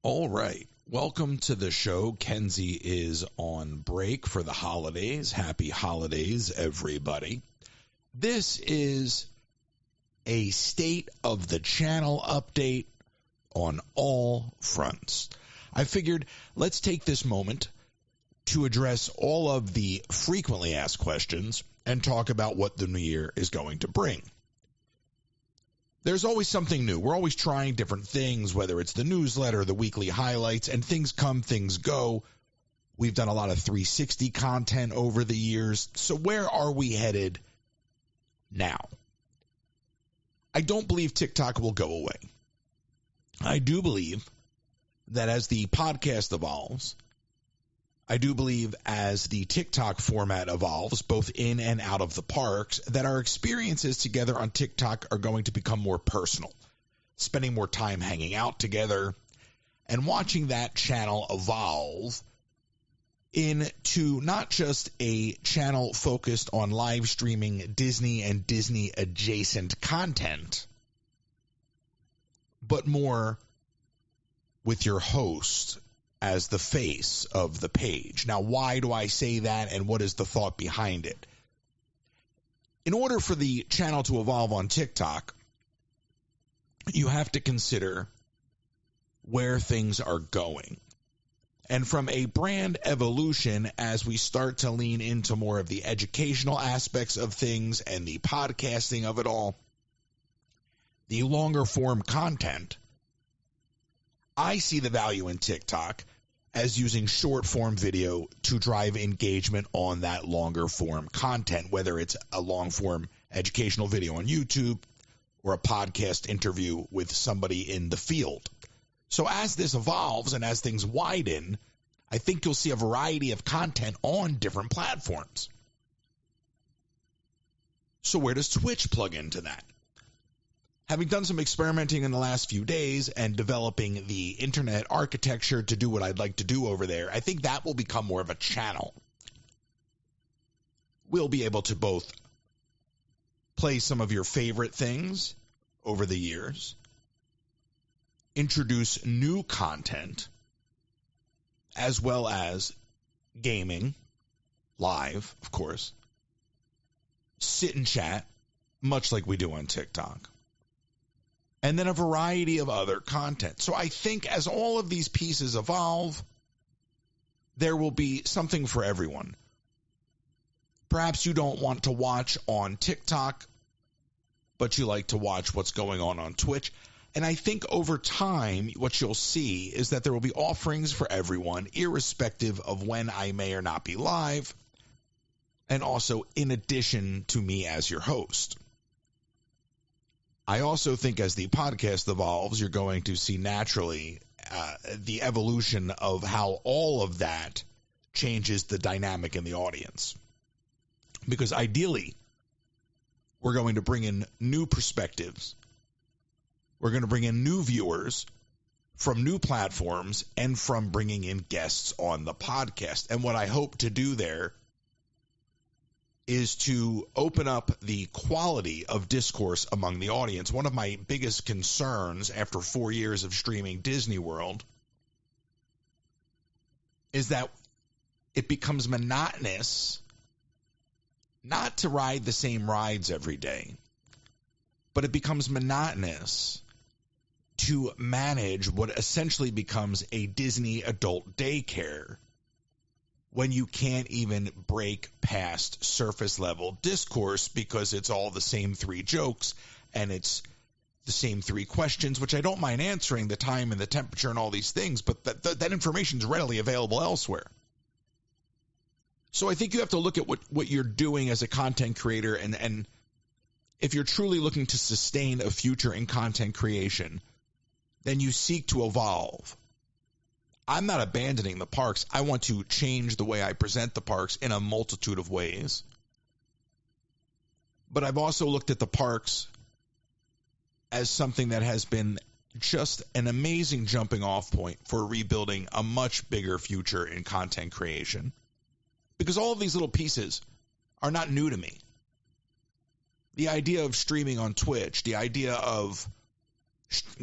All right. Welcome to the show. Kenzie is on break for the holidays. Happy holidays, everybody. This is a state of the channel update on all fronts. I figured let's take this moment to address all of the frequently asked questions and talk about what the new year is going to bring. There's always something new. We're always trying different things, whether it's the newsletter, the weekly highlights, and things come, things go. We've done a lot of 360 content over the years. So where are we headed now? I don't believe TikTok will go away. I do believe that as the podcast evolves, I do believe as the TikTok format evolves, both in and out of the parks, that our experiences together on TikTok are going to become more personal, spending more time hanging out together and watching that channel evolve into not just a channel focused on live streaming Disney and Disney adjacent content, but more with your host as the face of the page. Now, why do I say that, and what is the thought behind it? In order for the channel to evolve on TikTok, you have to consider where things are going. And from a brand evolution, as we start to lean into more of the educational aspects of things and the podcasting of it all, the longer form content, I see the value in TikTok as using short form video to drive engagement on that longer form content, whether it's a long form educational video on YouTube or a podcast interview with somebody in the field. So as this evolves and as things widen, I think you'll see a variety of content on different platforms. So where does Twitch plug into that? Having done some experimenting in the last few days and developing the internet architecture to do what I'd like to do over there, I think that will become more of a channel. We'll be able to both play some of your favorite things over the years, introduce new content, as well as gaming, live, of course, sit and chat, much like we do on TikTok, and then a variety of other content. So I think as all of these pieces evolve, there will be something for everyone. Perhaps you don't want to watch on TikTok, but you like to watch what's going on Twitch. And I think over time, what you'll see is that there will be offerings for everyone, irrespective of when I may or not be live, and also in addition to me as your host. I also think as the podcast evolves, you're going to see naturally the evolution of how all of that changes the dynamic in the audience. Because ideally, we're going to bring in new perspectives. We're going to bring in new viewers from new platforms and from bringing in guests on the podcast. And what I hope to do there is to open up the quality of discourse among the audience. One of my biggest concerns after 4 years of streaming Disney World is that it becomes monotonous not to ride the same rides every day, but it becomes monotonous to manage what essentially becomes a Disney adult daycare when you can't even break past surface level discourse because it's all the same three jokes and it's the same three questions, which I don't mind answering, the time and the temperature and all these things, but that information is readily available elsewhere. So I think you have to look at what you're doing as a content creator, and if you're truly looking to sustain a future in content creation, then you seek to evolve. I'm not abandoning the parks. I want to change the way I present the parks in a multitude of ways. But I've also looked at the parks as something that has been just an amazing jumping off point for rebuilding a much bigger future in content creation. Because all of these little pieces are not new to me. The idea of streaming on Twitch, the idea of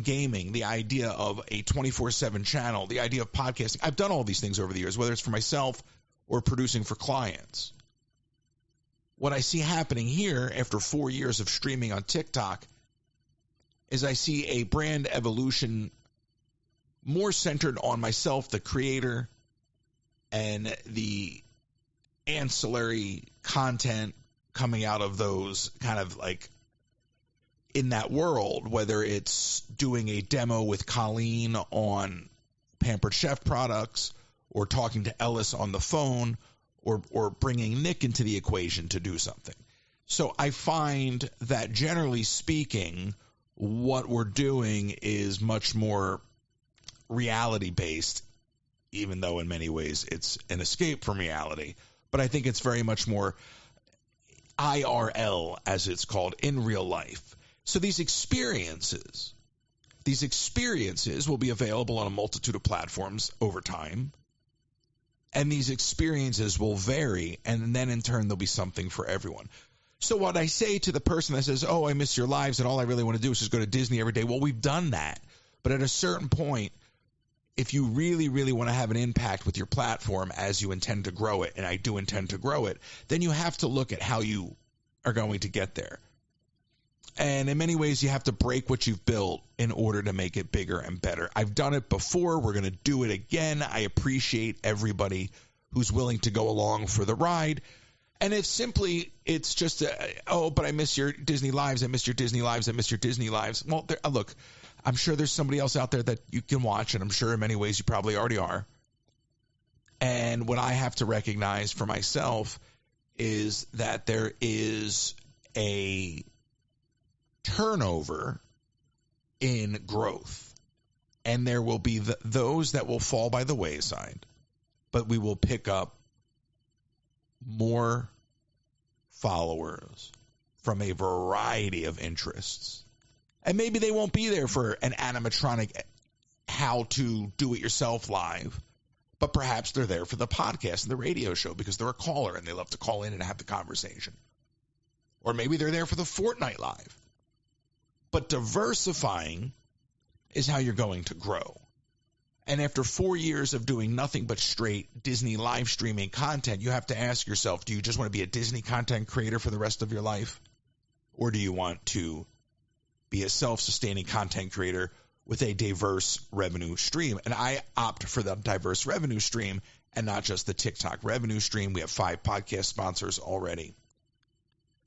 gaming, the idea of a 24/7 channel, the idea of podcasting. I've done all these things over the years, whether it's for myself or producing for clients. What I see happening here after 4 years of streaming on TikTok is I see a brand evolution more centered on myself, the creator, and the ancillary content coming out of those kind of like in that world, whether it's doing a demo with Colleen on Pampered Chef products or talking to Ellis on the phone or bringing Nick into the equation to do something. So I find that generally speaking, what we're doing is much more reality-based, even though in many ways it's an escape from reality. But I think it's very much more IRL, as it's called, in real life. So these experiences will be available on a multitude of platforms over time. And these experiences will vary, and then in turn there'll be something for everyone. So what I say to the person that says, oh, I miss your lives and all I really want to do is just go to Disney every day, well, we've done that. But at a certain point, if you really, really want to have an impact with your platform as you intend to grow it, and I do intend to grow it, then you have to look at how you are going to get there. And in many ways, you have to break what you've built in order to make it bigger and better. I've done it before. We're going to do it again. I appreciate everybody who's willing to go along for the ride. And if simply it's just, but I miss your Disney lives. I miss your Disney lives. I miss your Disney lives. Well, look, I'm sure there's somebody else out there that you can watch, and I'm sure in many ways you probably already are. And what I have to recognize for myself is that there is a turnover in growth, and there will be those that will fall by the wayside, but we will pick up more followers from a variety of interests. And maybe they won't be there for an animatronic how to do it yourself live, but perhaps they're there for the podcast and the radio show because they're a caller and they love to call in and have the conversation. Or maybe they're there for the Fortnite live. But diversifying is how you're going to grow. And after 4 years of doing nothing but straight Disney live streaming content, you have to ask yourself, do you just want to be a Disney content creator for the rest of your life? Or do you want to be a self-sustaining content creator with a diverse revenue stream? And I opt for the diverse revenue stream and not just the TikTok revenue stream. We have 5 podcast sponsors already.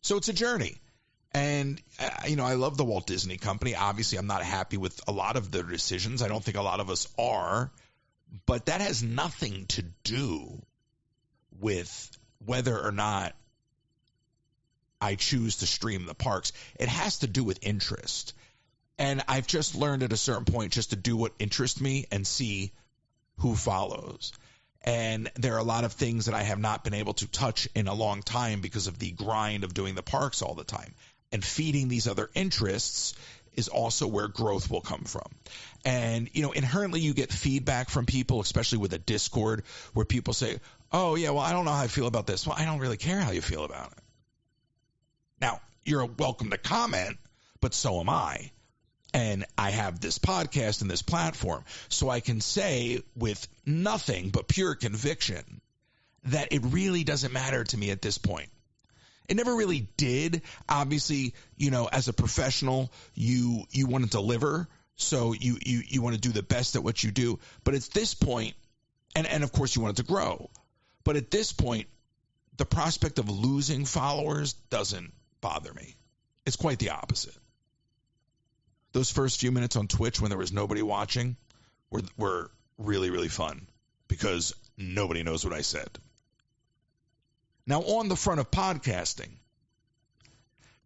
So it's a journey. And, I love the Walt Disney Company. Obviously, I'm not happy with a lot of their decisions. I don't think a lot of us are. But that has nothing to do with whether or not I choose to stream the parks. It has to do with interest. And I've just learned at a certain point just to do what interests me and see who follows. And there are a lot of things that I have not been able to touch in a long time because of the grind of doing the parks all the time. And feeding these other interests is also where growth will come from. And, inherently you get feedback from people, especially with a Discord, where people say, oh, yeah, well, I don't know how I feel about this. Well, I don't really care how you feel about it. Now, you're welcome to comment, but so am I. And I have this podcast and this platform, so I can say with nothing but pure conviction that it really doesn't matter to me at this point. It never really did. Obviously, as a professional, you want to deliver, so you want to do the best at what you do. But at this point, and of course you want it to grow, but at this point, the prospect of losing followers doesn't bother me. It's quite the opposite. Those first few minutes on Twitch when there was nobody watching were really, really fun because nobody knows what I said. Now, on the front of podcasting,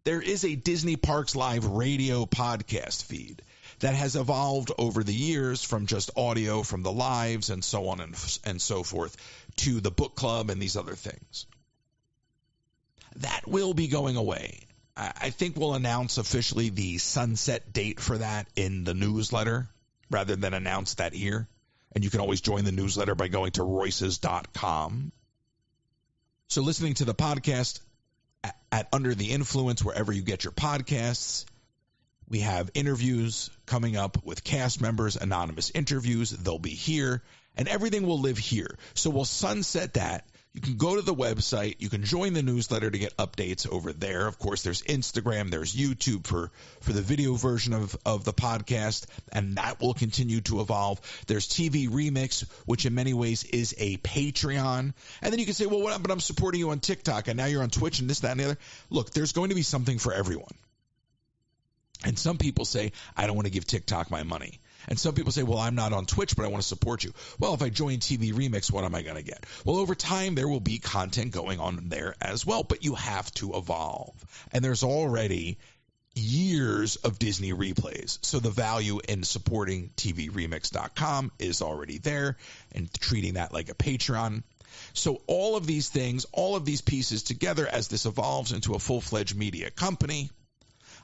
there is a Disney Parks Live radio podcast feed that has evolved over the years from just audio from the lives and so on and so forth to the book club and these other things. That will be going away. I think we'll announce officially the sunset date for that in the newsletter rather than announce that here. And you can always join the newsletter by going to royces.com. So listening to the podcast at Under the Influence, wherever you get your podcasts, We have interviews coming up with cast members, anonymous interviews. They'll be here, and everything will live here. So we'll sunset that. You can go to the website. You can join the newsletter to get updates over there. Of course, there's Instagram. There's YouTube for the video version of the podcast, and that will continue to evolve. There's TV Remix, which in many ways is a Patreon. And then you can say, well, but I'm supporting you on TikTok, and now you're on Twitch and this, that, and the other. Look, there's going to be something for everyone. And some people say, I don't want to give TikTok my money. And some people say, well, I'm not on Twitch, but I want to support you. Well, if I join TV Remix, what am I going to get? Well, over time, there will be content going on there as well, but you have to evolve. And there's already years of Disney replays. So the value in supporting TVRemix.com is already there and treating that like a Patreon. So all of these things, all of these pieces together as this evolves into a full-fledged media company.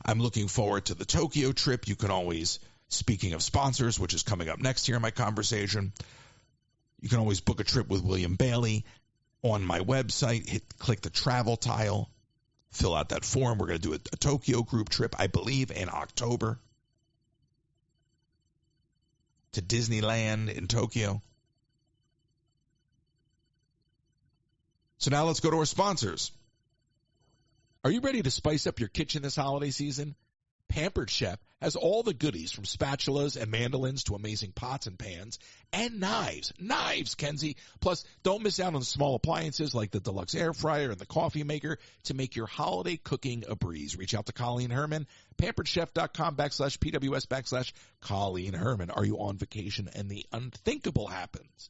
I'm looking forward to the Tokyo trip. You can always, speaking of sponsors, which is coming up next here in my conversation, you can always book a trip with William.bailey on my website. Click the travel tile, fill out that form. We're going to do a Tokyo group trip, I believe, in October to Disneyland in Tokyo. So now let's go to our sponsors. Are you ready to spice up your kitchen this holiday season? Pampered Chef has all the goodies from spatulas and mandolins to amazing pots and pans and knives. Knives, Kenzie. Plus, don't miss out on the small appliances like the deluxe air fryer and the coffee maker to make your holiday cooking a breeze. Reach out to Colleen Herman, pamperedchef.com/PWS/Colleen Herman. Are you on vacation and the unthinkable happens?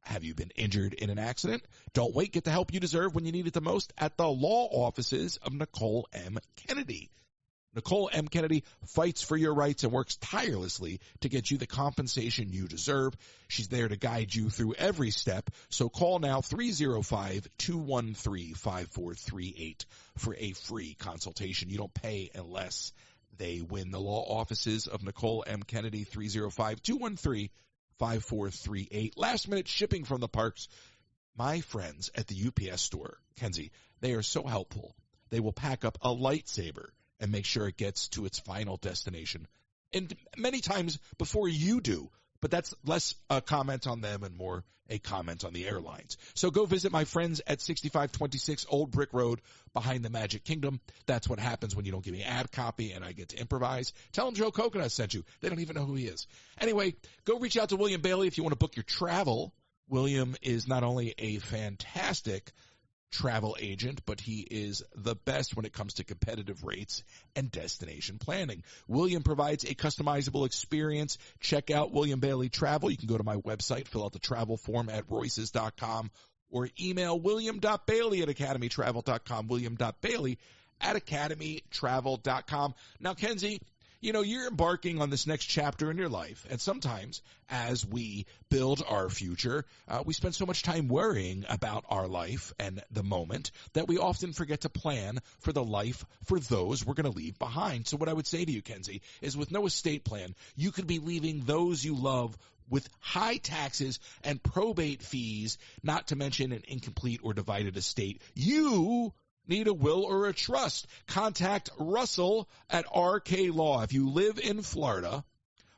Have you been injured in an accident? Don't wait. Get the help you deserve when you need it the most at the law offices of Nicole M. Kennedy. Nicole M. Kennedy fights for your rights and works tirelessly to get you the compensation you deserve. She's there to guide you through every step. So call now 305-213-5438 for a free consultation. You don't pay unless they win. The law offices of Nicole M. Kennedy, 305-213-5438. Last minute shipping from the parks. My friends at the UPS store, Kenzie, they are so helpful. They will pack up a lightsaber and make sure it gets to its final destination. And many times before you do, but that's less a comment on them and more a comment on the airlines. So go visit my friends at 6526 Old Brick Road behind the Magic Kingdom. That's what happens when you don't give me ad copy and I get to improvise. Tell them Joe Coconut sent you. They don't even know who he is. Anyway, go reach out to William.bailey if you want to book your travel. William is not only a fantastic travel agent, but he is the best when it comes to competitive rates and destination planning. William provides a customizable experience. Check out William.bailey Travel. You can go to my website, fill out the travel form at royces.com, or email William.bailey at academytravel.com, William.bailey at academytravel.com. Now, Kenzie, you know, you're embarking on this next chapter in your life, and sometimes as we build our future, we spend so much time worrying about our life and the moment that we often forget to plan for the life for those we're going to leave behind. So what I would say to you, Kenzie, is with no estate plan, you could be leaving those you love with high taxes and probate fees, not to mention an incomplete or divided estate. You need a will or a trust. Contact Russell at RK Law. If you live in Florida,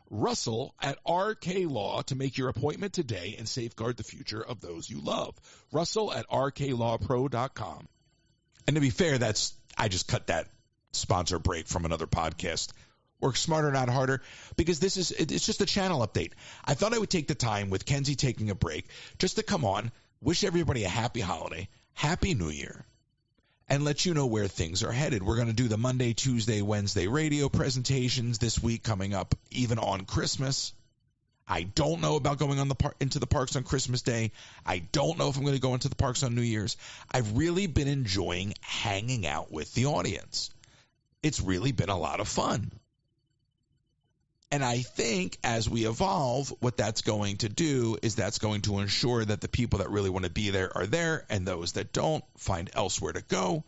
Russell at RK Law to make your appointment today and safeguard the future of those you love. Russell at rklawpro.com. And to be fair, I just cut that sponsor break from another podcast. Work smarter, not harder, because it's just a channel update. I thought I would take the time with Kenzie taking a break just to come on, wish everybody a happy holiday, happy New Year, and let you know where things are headed. We're going to do the Monday, Tuesday, Wednesday radio presentations this week coming up, even on Christmas. I don't know about going on into the parks on Christmas Day. I don't know if I'm going to go into the parks on New Year's. I've really been enjoying hanging out with the audience. It's really been a lot of fun. And I think as we evolve, what that's going to do is that's going to ensure that the people that really want to be there are there, and those that don't find elsewhere to go.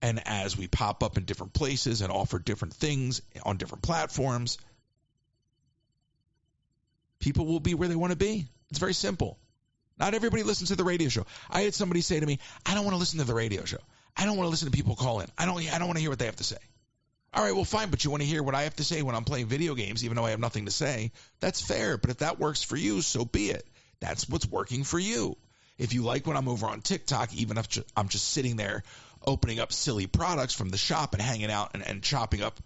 And as we pop up in different places and offer different things on different platforms, people will be where they want to be. It's very simple. Not everybody listens to the radio show. I had somebody say to me, I don't want to listen to the radio show. I don't want to listen to people call in. I don't want to hear what they have to say. All right, well, fine, but you want to hear what I have to say when I'm playing video games, even though I have nothing to say. That's fair, but if that works for you, so be it. That's what's working for you. If you like when I'm over on TikTok, even if I'm just sitting there opening up silly products from the shop and hanging out and chopping up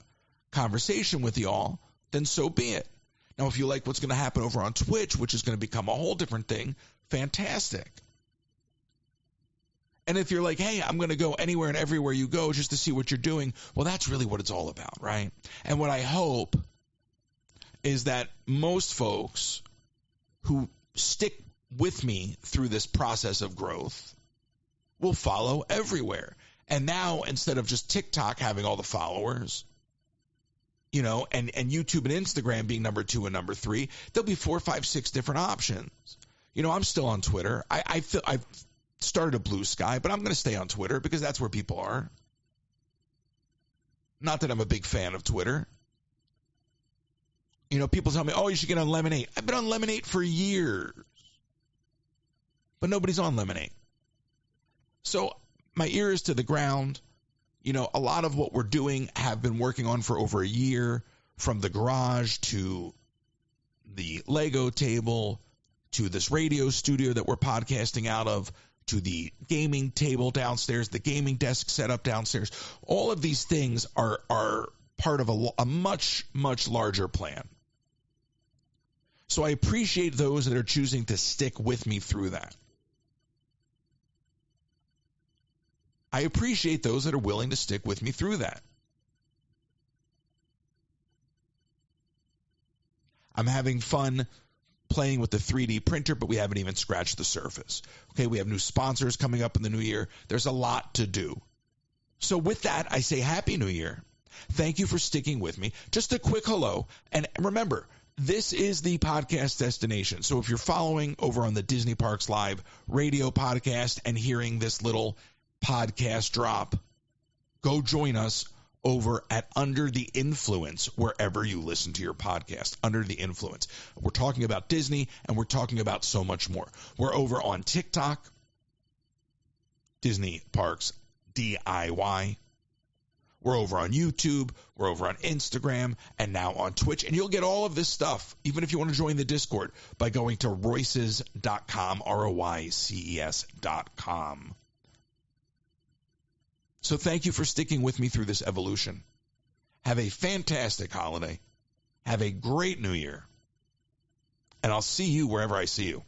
conversation with y'all, then so be it. Now, if you like what's going to happen over on Twitch, which is going to become a whole different thing, fantastic. And if you're like, hey, I'm going to go anywhere and everywhere you go just to see what you're doing, well, that's really what it's all about, right? And what I hope is that most folks who stick with me through this process of growth will follow everywhere. And now, instead of just TikTok having all the followers, you know, and YouTube and Instagram being number 2 and number 3, there'll be 4, 5, 6 different options. You know, I'm still on Twitter. I've started a Blue Sky, but I'm going to stay on Twitter because that's where people are. Not that I'm a big fan of Twitter. You know, people tell me, oh, you should get on Lemonade. I've been on Lemonade for years, but nobody's on Lemonade. So my ear is to the ground. You know, a lot of what we're doing have been working on for over a year, from the garage to the Lego table to this radio studio that we're podcasting out of, to the gaming table downstairs, the gaming desk set up downstairs. All of these things are part of a much, much larger plan. So I appreciate those that are choosing to stick with me through that. I appreciate those that are willing to stick with me through that. I'm having fun playing with the 3D printer, but we haven't even scratched the surface. Okay, we have new sponsors coming up in the new year. There's a lot to do. So with that, I say Happy New Year. Thank you for sticking with me. Just a quick hello. And remember, this is the podcast destination. So if you're following over on the Disney Parks Live radio podcast and hearing this little podcast drop, go join us over at Under the Influence, wherever you listen to your podcast. Under the Influence. We're talking about Disney, and we're talking about so much more. We're over on TikTok, Disney Parks DIY. We're over on YouTube. We're over on Instagram, and now on Twitch. And you'll get all of this stuff, even if you want to join the Discord, by going to royces.com, ROYCES.com. So thank you for sticking with me through this evolution. Have a fantastic holiday. Have a great new year. And I'll see you wherever I see you.